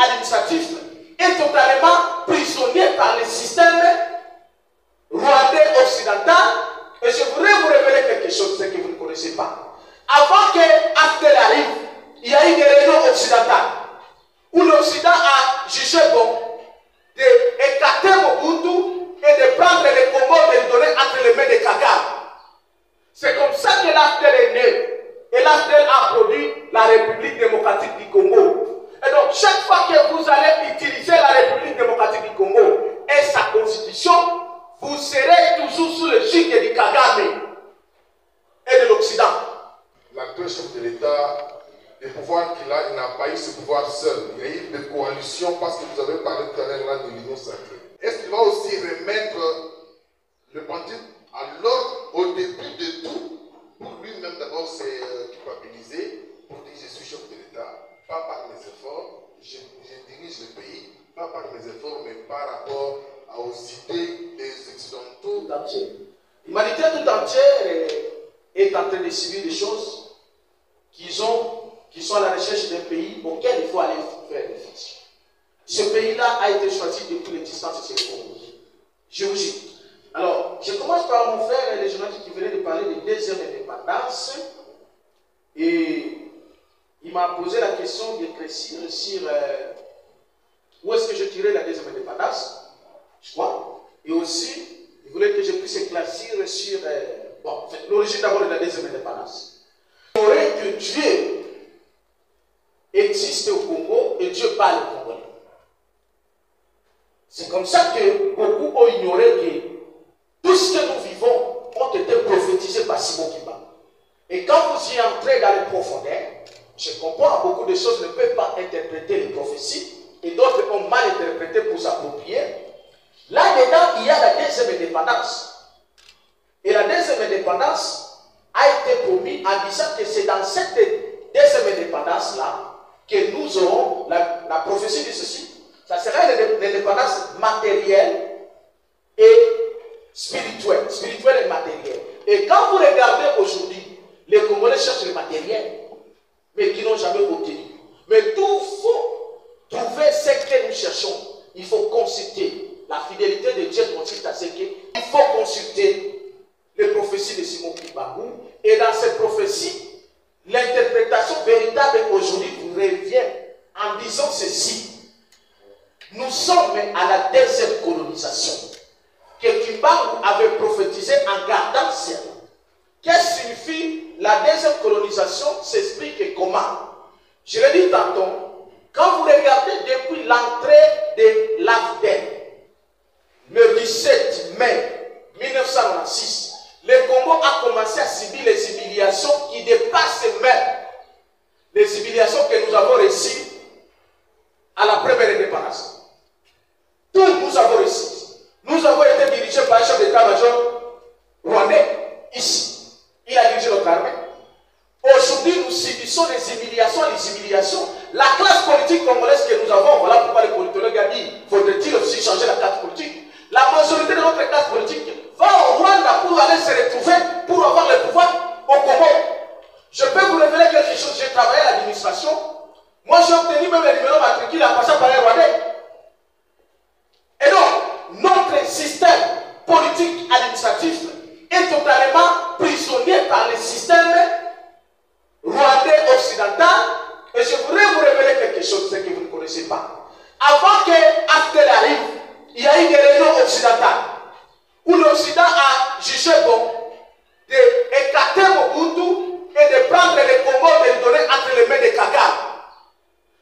administratif est totalement prisonnier par le système rwandais occidental. Et je voudrais vous révéler quelque chose que vous ne connaissez pas. Avant que Aftel arrive, il y a eu des réunions occidentales où l'Occident a jugé bon d'écarter Mobutu et de prendre le Congo et de le donner entre les mains de Kagame. C'est comme ça que l'Aftel est né. Et l'Aftel a produit la République démocratique du Congo. Et donc, chaque fois que vous allez utiliser la République démocratique du Congo et sa constitution, vous serez toujours sous le gigue du Kagame et de l'Occident. L'actuel chef de l'État, le pouvoir qu'il a, il n'a pas eu ce pouvoir seul. Il y a eu des coalitions parce que vous avez parlé tout à l'heure là de l'Union sacrée. Est-ce qu'il va aussi remettre le parti à l'ordre au début de tout pour lui-même d'abord se culpabiliser pour dire je suis chef de l'État, pas par mes efforts, je dirige le pays, pas par mes efforts, mais par rapport aux idées des Occidentaux. L'humanité tout entière est en train de subir des choses qui sont à la recherche d'un pays auquel il faut aller faire réflexion. Ce pays-là a été choisi depuis l'existence de ces Congo. Je vous dis. Alors, je commence par mon frère, les journalistes qui venaient de parler de deuxième indépendance. Et il m'a posé la question d'éclaircir sur où est-ce que je tirais la deuxième indépendance, je crois. Et aussi, il voulait que je puisse éclaircir sur l'origine d'abord de la deuxième indépendance. Il faudrait que Dieu existe au Congo et Dieu parle au Congolais. C'est comme ça que beaucoup ont ignoré que tout ce que nous vivons ont été prophétisés par Simon Kimba. Et quand vous y entrez dans les profondeurs, je comprends, beaucoup de choses ne peuvent pas interpréter les prophéties et d'autres ont mal interprété pour s'approprier. Là-dedans, il y a la deuxième indépendance. Et la deuxième indépendance a été promise en disant que c'est dans cette deuxième indépendance-là que nous aurons la prophétie de ceci. Ça sera l'indépendance matérielle et spirituelle et matérielle. Et quand vous regardez aujourd'hui, les Congolais cherchent le matériel, mais qui n'ont jamais obtenu. Mais tout faut trouver ce que nous cherchons. Il faut consulter. La fidélité de Dieu consiste à ce qu'il faut consulter les prophéties de Simon Kimbangu. Et dans ces prophéties, l'interprétation véritable aujourd'hui vous revient en disant ceci. Nous sommes à la deuxième colonisation que Kimbangu avait prophétisé en gardant ciel. Qu'est-ce que signifie la deuxième colonisation? S'explique comment? Je l'ai dit tantôt, quand vous regardez depuis l'entrée de l'AFDEL, le 17 mai 1996, le Congo a commencé à subir les humiliations qui dépassent même les humiliations que nous avons reçues à la première indépendance. Tout nous avons reçu. Nous avons été dirigés par un chef d'état-major rwandais, ici. Il a dirigé notre armée. Aujourd'hui, nous subissons des humiliations. La classe politique congolaise que nous avons, voilà pourquoi les politologues ont dit, faudrait-il aussi changer la classe politique. La majorité de notre classe politique va au Rwanda pour aller se retrouver, pour avoir le pouvoir au Congo. Je peux vous révéler quelque chose. J'ai travaillé à l'administration. Moi, j'ai obtenu même le numéro matricule en passant par les Rwandais. Et donc, notre système politique administratif est totalement prisonnier par le système rwandais occidental. Et je voudrais vous révéler quelque chose que vous ne connaissez pas. Avant que Aftel arrive, il y a eu des réunions occidentales où l'Occident a jugé bon d'écarter Mobutu et de prendre le Congo et de le donner entre les mains de Kagame.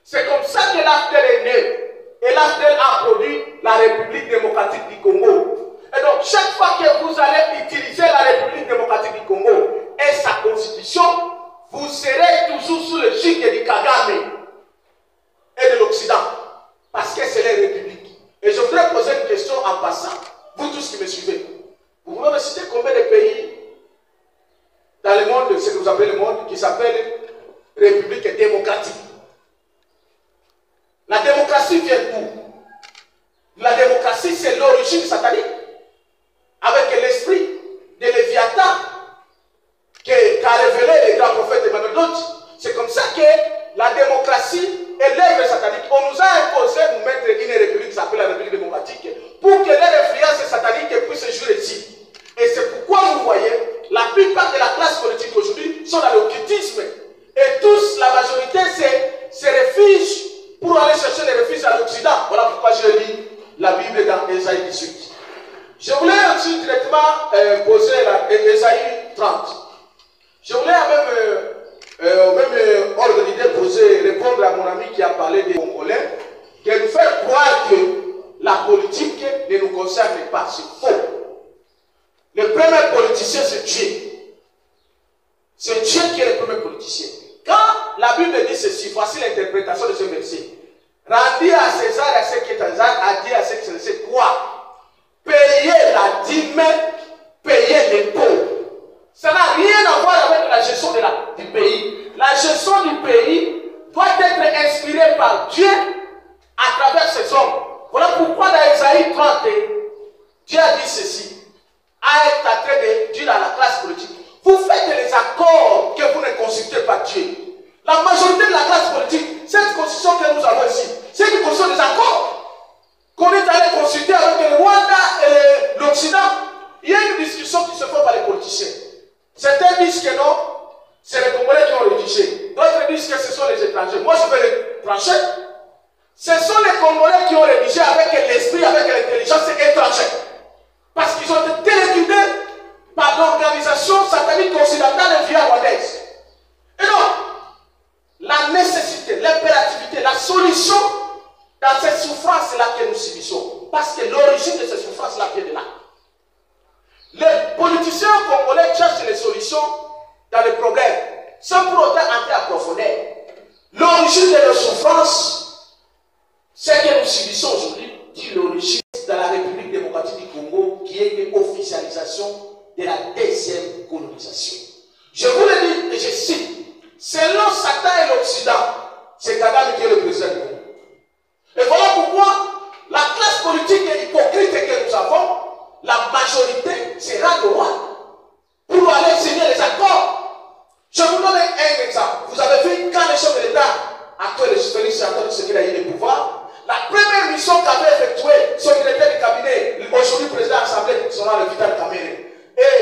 C'est comme ça que l'Aftel est né. Et l'Aftel a produit la République démocratique du Congo. Et donc, chaque fois que vous allez utiliser la République démocratique du Congo et sa constitution, vous serez toujours sous le gigue du Kagame et de l'Occident. Parce que c'est les républiques. Et je voudrais poser une question en passant. Vous tous qui me suivez. Vous pouvez me citer combien de pays dans le monde, ce que vous appelez le monde, qui s'appelle République démocratique? La démocratie vient d'où? La démocratie, c'est l'origine satanique. Avec l'esprit de Léviathan qu'a révélé le grand prophète Emmanuel Dodge. C'est comme ça que la démocratie est l'œuvre satanique. On nous a l'Église à l'Occident. Voilà pourquoi je lis la Bible dans Ésaïe 18. Je voulais aussi directement poser Ésaïe 30. Je voulais même ordre d'idée répondre à mon ami qui a parlé des Congolais, qui nous fait croire que la politique ne nous concerne pas. C'est faux. Le premier politicien, c'est Dieu. C'est Dieu qui est le premier politicien. Quand la Bible dit ceci, voici l'interprétation de ce verset. Rendez à César et à ce qui est à César, à Dieu à ce qui c'est quoi? Payer la dîme, payer l'impôt. Ça n'a rien à voir avec la gestion du pays. La gestion du pays doit être inspirée par Dieu à travers ses hommes. Voilà pourquoi dans Ésaïe 30, Dieu a dit ceci. Est en train de dire à la classe politique, vous faites les accords que vous ne consultez pas Dieu. La majorité de la classe politique, cette constitution que nous avons ici, c'est une constitution des accords qu'on est allé consulter avec le Rwanda et l'Occident. Il y a une discussion qui se fait par les politiciens. Certains disent que non, c'est les Congolais qui ont rédigé. D'autres disent que ce sont les étrangers. Moi, je vais les trancher. Ce sont les Congolais qui ont rédigé avec l'esprit, avec l'intelligence étrangère. Parce qu'ils ont été téléguidés par l'organisation satanique occidentale via rwandaise. Et donc, la nécessité, l'impérativité, la solution dans cette souffrance-là que nous subissons. Parce que l'origine de cette souffrance-là vient de là. Les politiciens congolais cherchent les solutions dans les problèmes, sans pour autant entrer à profondeur. L'origine de la souffrance, c'est que nous subissons aujourd'hui, dit l'origine dans la République démocratique du Congo, qui est une officialisation de la deuxième colonisation. Je vous le dis et je cite, selon Satan et l'Occident, c'est Kagame qui est le président du Congo. Et voilà pourquoi la classe politique et hypocrite que nous avons, la majorité sera le roi pour aller signer les accords. Je vous donne un exemple. Vous avez vu quand les chefs de l'État actuel, Félix Antoine Tshisekedi a eu le pouvoir, la première mission qu'avait effectuée son directeur du cabinet, aujourd'hui président de l'Assemblée nationale, Vital Kamerhe, et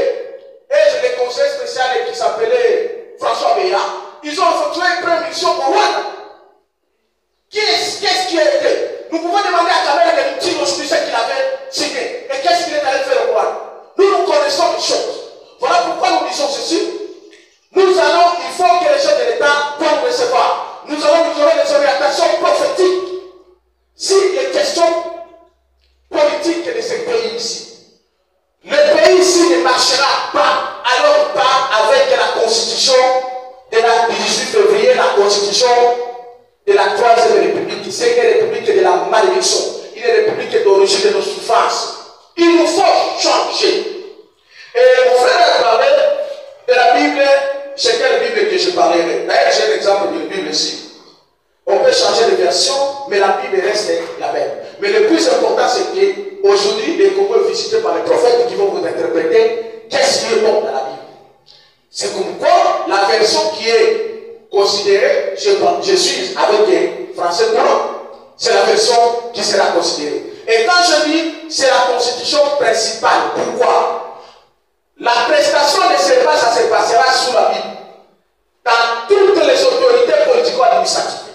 le conseiller spécial qui s'appelait François Beya, ils ont effectué une première mission au Rwanda. Qu'est-ce qui a été? Nous pouvons demander à Kamerhe de nous dire aujourd'hui ce qu'il avait signé. Et qu'est-ce qu'il est allé faire au Rwanda? Nous connaissons les choses. Voilà pourquoi nous disons ceci. Il faut que les chefs de l'État puissent recevoir. Nous allons nous donner des orientations prophétiques. Si les questions politiques de ce pays ici, le pays ici ne marchera pas, alors pas avec la constitution de la 18 février, la constitution de la 3e République. C'est une république de la malédiction, une république d'origine de nos souffrances. Il nous faut changer. Et mon frère a parlé de la Bible. C'est quelle Bible que je parlerai? D'ailleurs, j'ai un exemple de Bible ici. On peut changer de version, mais la Bible reste la même. Mais le plus important, c'est qu'aujourd'hui, les Congolais visités par les prophètes qui vont vous interpréter qu'est-ce qui est bon dans la Bible. C'est comme quoi la version qui est considérée, je suis avec français courant, c'est la version qui sera considérée. Et quand je dis c'est la constitution principale, pourquoi? La prestation de serment, ça se passera sous la Bible, dans toutes les autorités politico-administratives.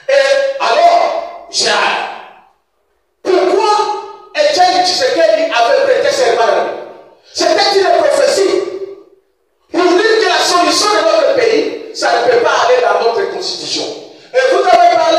Et alors, pourquoi Etienne Tshisekedi avait prêté serment à la Bible? C'était une prophétie pour dire que la solution de notre pays, ça ne peut pas aller dans notre constitution. Et vous avez parlé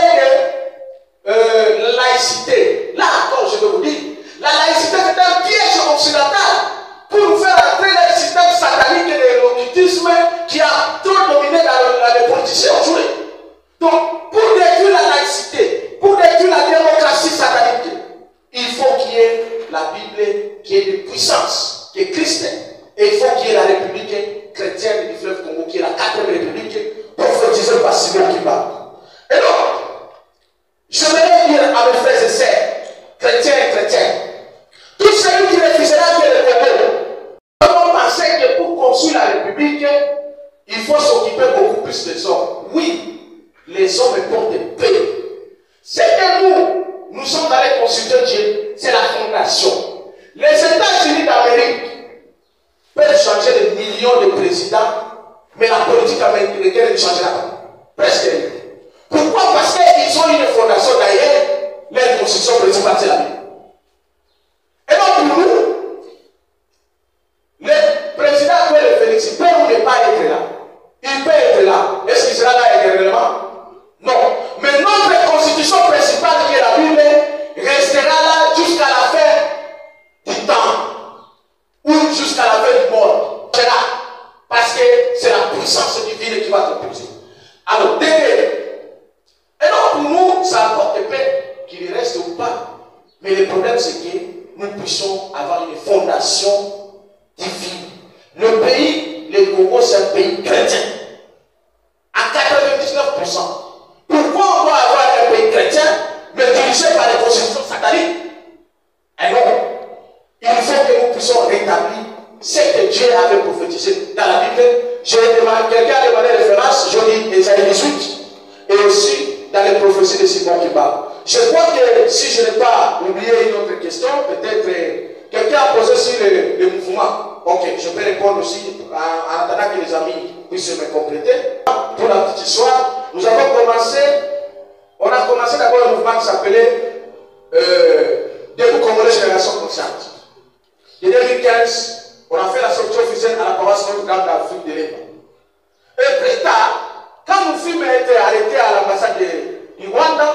constitution principale, c'est la Bible. Et donc pour nous, le président Antoine Félix, il peut ou ne pas être là. Il peut être là. Est-ce qu'il sera là éternellement? Non. Mais notre constitution principale, qui est la Bible, restera là jusqu'à la fin du temps. Ou jusqu'à la fin du monde. C'est là. Parce que c'est la puissance divine qui va te poser. Alors, et donc pour nous, ça apporte peu qu'il reste ou pas. Mais le problème, c'est que nous puissions avoir une fondation divine. Le pays, le Congo, c'est un pays chrétien. À 99%. Pourquoi on doit avoir un pays chrétien, mais dirigé par les constitutions sataniques? Et non. Il faut que nous puissions rétablir ce que Dieu avait prophétisé dans la Bible. Quelqu'un a demandé référence, je dis Ésaïe 18, et aussi dans les prophéties de Simon qui parle. Je crois que si je n'ai pas oublié une autre question, peut-être quelqu'un a posé sur le mouvement. Ok, je peux répondre aussi en attendant que les amis puissent me compléter. Pour la petite histoire, on a commencé d'abord un mouvement qui s'appelait Debout Congolais Génération Consciente. En 2015, on a fait la sortie officielle à la paroisse Notre-Dame d'Afrique de l'Est. Et plus tard, quand nous fûmes été arrêtés à l'ambassade du Rwanda,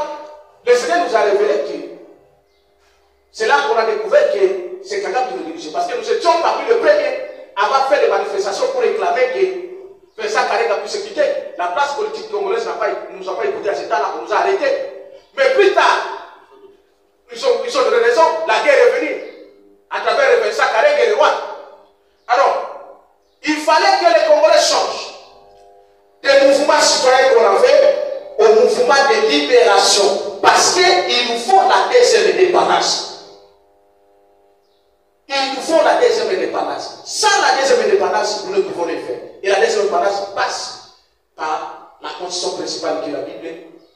le Seigneur nous a révélé que c'est là qu'on a découvert que c'est quelqu'un qui nous dirigeait. Parce que nous étions parmi les premiers à avoir fait des manifestations pour réclamer que Vincent Karega puisse quitter. La place politique congolaise ne nous a pas écouté à ce temps-là, on nous a arrêtés. Mais plus tard, ils ont donné raison, la guerre est venue à travers Vincent Karega et le Rwanda. Alors, il fallait que les Congolais changent des mouvements citoyens qu'on avait au mouvement de libération. Parce qu'il nous faut la deuxième indépendance. Il nous faut la deuxième indépendance. Sans la deuxième indépendance, nous ne pouvons le faire. Et la deuxième indépendance passe par la constitution principale qui est la Bible,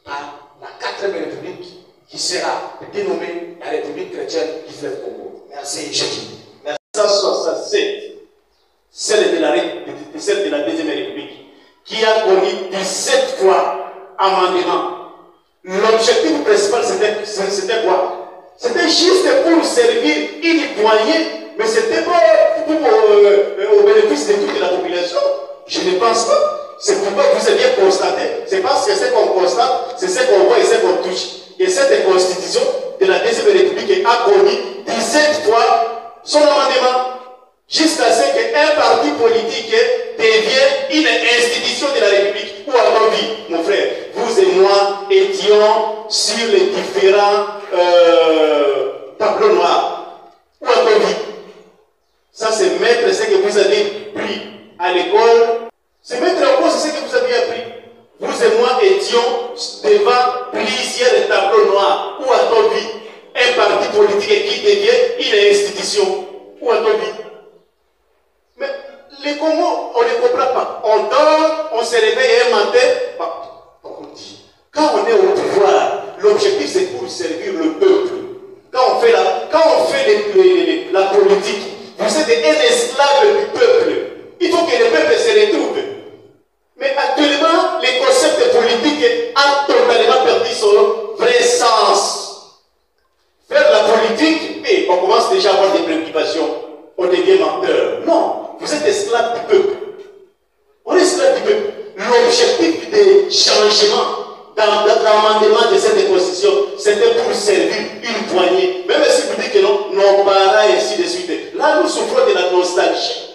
par la 4e République qui sera dénommée la République chrétienne du fleuve Congo. Merci, Jésus. 1967, celle de la deuxième République, qui a connu 17 fois amendement. L'objectif principal, c'était quoi? C'était juste pour servir une poignée, mais ce n'était pas au bénéfice de toute la population. Je ne pense pas. C'est pourquoi vous avez bien constaté. C'est parce que ce qu'on constate, c'est ce qu'on voit et ce qu'on touche. Et cette constitution de la deuxième République a connu 17 fois son amendement, jusqu'à ce qu'un parti politique devienne une institution de la République. Où avons-nous vu, mon frère? Vous et moi étions sur les différents tableaux noirs. Où avons-nous vu? Ça, c'est mettre ce que vous avez pris à l'école. C'est mettre en cause ce que vous avez appris. Vous et moi étions devant plusieurs tableaux noirs. Où a-t-on vu un parti politique qui devient une institution? Où a-t-on vu? Mais les Congo, on ne comprend pas. On dort, on se réveille un matin. Quand on est au pouvoir, l'objectif c'est pour servir le peuple. Quand on fait la politique, vous êtes un esclave du peuple. Il faut que le peuple se retrouve. Mais actuellement, les concepts politiques ont totalement perdu son vrai sens. Faire la politique, et on commence déjà à avoir des préoccupations. On devient menteur. Non, vous êtes esclave du peuple. On est esclave du peuple. L'objectif des changements dans l'amendement de cette constitution, c'était pour servir une poignée. Même si vous dites que non, nos parents et ainsi de suite. Là, nous souffrons de la nostalgie.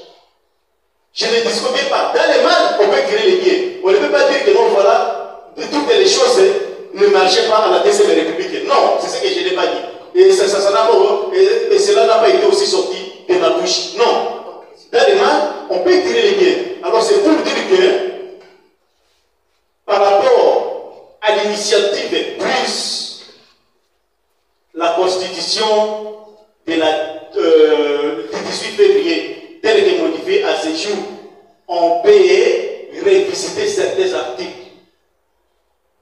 Je ne discute pas. Dans le mal, on peut créer les biens. On ne peut pas dire que non, voilà, toutes les choses ne marchaient pas à la deuxième République. Non, c'est ce que je n'ai pas dit. Et cela n'a pas été aussi sorti de ma bouche. Non. Dans le mal, on peut tirer les biens. Alors c'est pour dire que, par rapport à l'initiative plus la constitution de du 18 février, telle que modifiée à ce jour, on peut revisiter certains articles.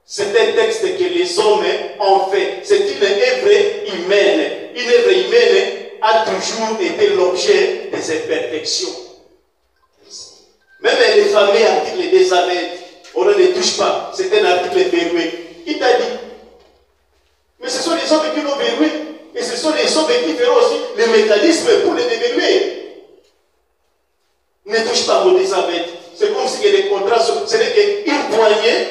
C'est un texte que les hommes ont fait. C'est une œuvre humaine. Une œuvre humaine a toujours été l'objet des imperfections. Même les fameux articles des années, on ne les touche pas. C'est un article verrouillé. Qui t'a dit? Mais ce sont les hommes qui l'ont verrouillé. mécanismes pour les déverrouiller. Ne touche pas mon désavète. C'est comme si les contrats, ce n'est qu'une poignée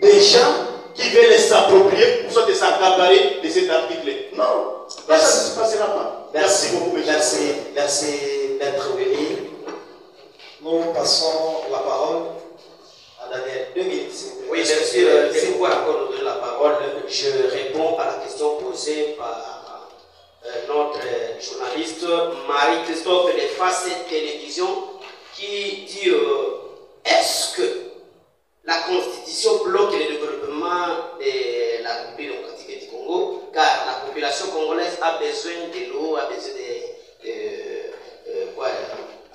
des gens qui veulent s'approprier pour soit s'accaparer de cet article. Non, ça ne se passera pas. Merci beaucoup, merci, Maître Willy. Nous passons la parole à Daniel. 2 minutes. Oui, bien sûr, c'est pour encore nous donner la parole. Je réponds à la question posée par notre journaliste Marie-Christophe de Face Télévision qui dit est-ce que la Constitution bloque le développement de la République démocratique du Congo, car la population congolaise a besoin de l'eau, a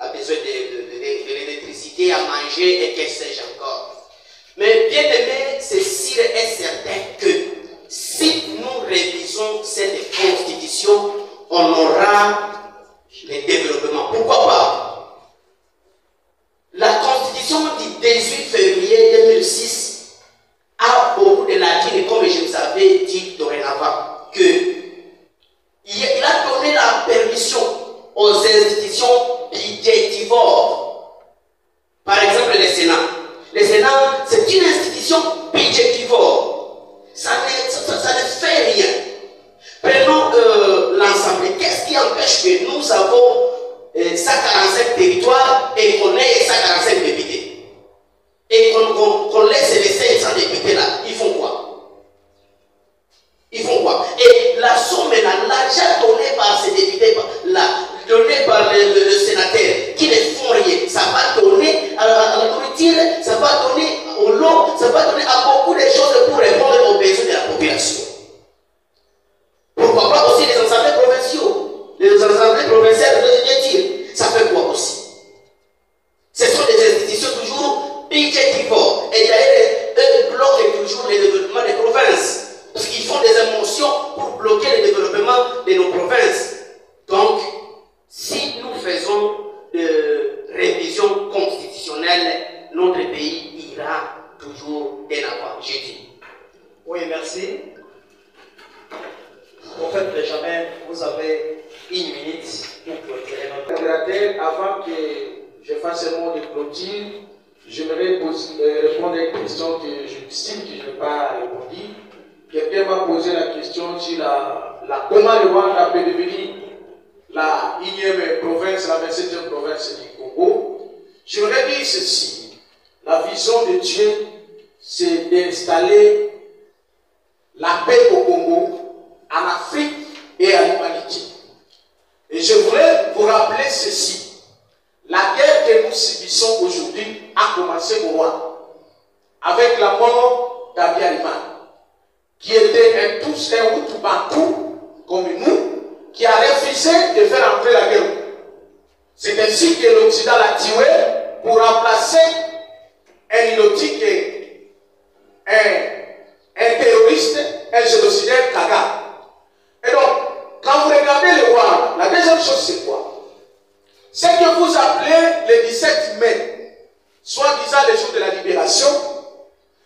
besoin de l'électricité, à manger et que sais-je encore. Mais bien aimé, c'est sûr et certain que si nous révisons cette Constitution, on aura le développement. Pourquoi pas? La Constitution du 18 février 2006 a beaucoup de lacunes, comme je vous avais dit dorénavant, il a donné la permission aux institutions budgétivores. Par exemple, le Sénat. Le Sénat, c'est une institution budgétivore. Ça ne fait rien. Prenons l'ensemble. Qu'est-ce qui empêche que nous avons 145 territoires et qu'on ait 145 députés? Et qu'on laisse les 500 députés là, ils font quoi? Ils font quoi? Et la somme là, l'argent donné par ces députés là, donné par le sénateur, qui ne font rien, ça va donner à la nourriture, ça va donner au l'eau, ça va donner à beaucoup de choses pour répondre aux besoins de la population. Pourquoi pas aussi les assemblées provinciaux, les assemblées provinciales de dire, ça fait quoi aussi? Ce sont des institutions toujours budgétivores. Et d'ailleurs, eux bloquent toujours le développement des provinces. Parce qu'ils font des émotions pour bloquer le développement de nos provinces. Donc, si nous faisons de révision constitutionnelle, notre pays ira toujours de l'avant, j'ai dit. Oui, merci. En fait, Benjamin, vous avez 1 minute pour clôturer notre débat. Avant que je fasse un mot de clôture, j'aimerais répondre à une question que j'estime que je n'ai pas répondu. Quelqu'un m'a posé la question sur comment le Rwanda peut devenir la 1e province, la 27e province du Congo. J'aimerais dire ceci. La vision de Dieu, c'est d'installer la paix au Congo, en Afrique et à l'humanité. Et je voudrais vous rappeler ceci. La guerre que nous subissons aujourd'hui a commencé au Rwanda, avec la mort d'Abiyarimana, qui était un Hutu Bantou, comme nous, qui a refusé de faire entrer la guerre. C'est ainsi que l'Occident l'a tué pour remplacer un Ilotique, un terroriste, un génocidaire Kaga. Et donc, quand vous regardez le Rwanda, la deuxième chose c'est quoi? C'est que vous appelez le 17 mai, soi-disant le jour de la libération,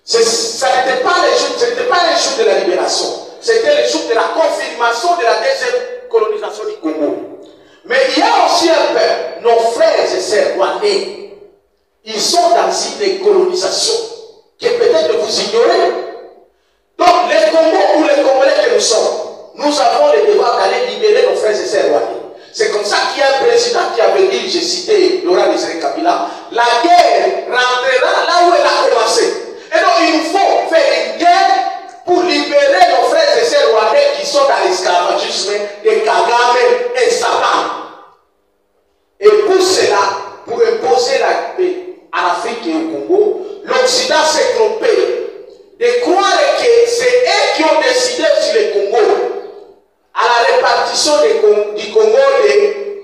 ça n'était pas un jour de la libération, c'était le jour de la confirmation de la deuxième colonisation du Congo. Mais il y a aussi un peuple, nos frères et sœurs rwandais, ils sont dans une colonisation que peut-être vous ignorez. Donc les Congos ou les Congolais que nous sommes, nous avons le devoir d'aller libérer nos frères et sœurs rwandais. C'est comme ça qu'il y a un président qui avait dit, j'ai cité Laurent Désiré Kabila, la guerre rentrera là où elle a commencé. Et donc il nous faut faire une guerre pour libérer nos frères et sœurs rwandais qui sont dans l'esclavagisme de Kagame et Satan. Et pour cela, pour imposer la paix en Afrique et au Congo, l'Occident s'est trompé de croire que c'est eux qui ont décidé sur le Congo, à la répartition du Congo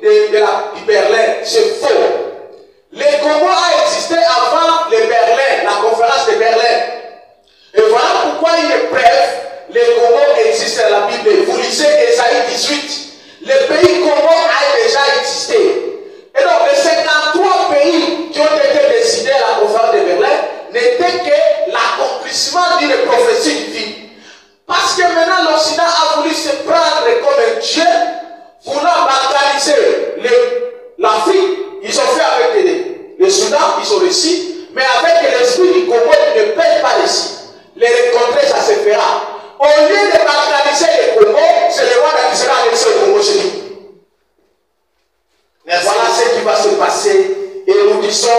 du Berlin. C'est faux. Le Congo a existé avant le Berlin, la conférence de Berlin. Et voilà pourquoi il est bref, le Congo existe dans la Bible. Vous lisez Ésaïe 18. Le pays Congo a déjà existé. Et donc les 53 pays qui ont été décidés à la conférence de Berlin n'étaient que l'accomplissement d'une prophétie divine. Parce que maintenant l'Occident a voulu se prendre comme un Dieu maintenant, ils ont réussi, mais avec l'esprit du Congo, ils ne peuvent pas réussir. Les rencontrer, ça se fera. Au lieu de marginaliser le Congo, c'est le Rwanda qui sera annexé au Congo chez nous. Voilà ce qui va se passer. Et nous disons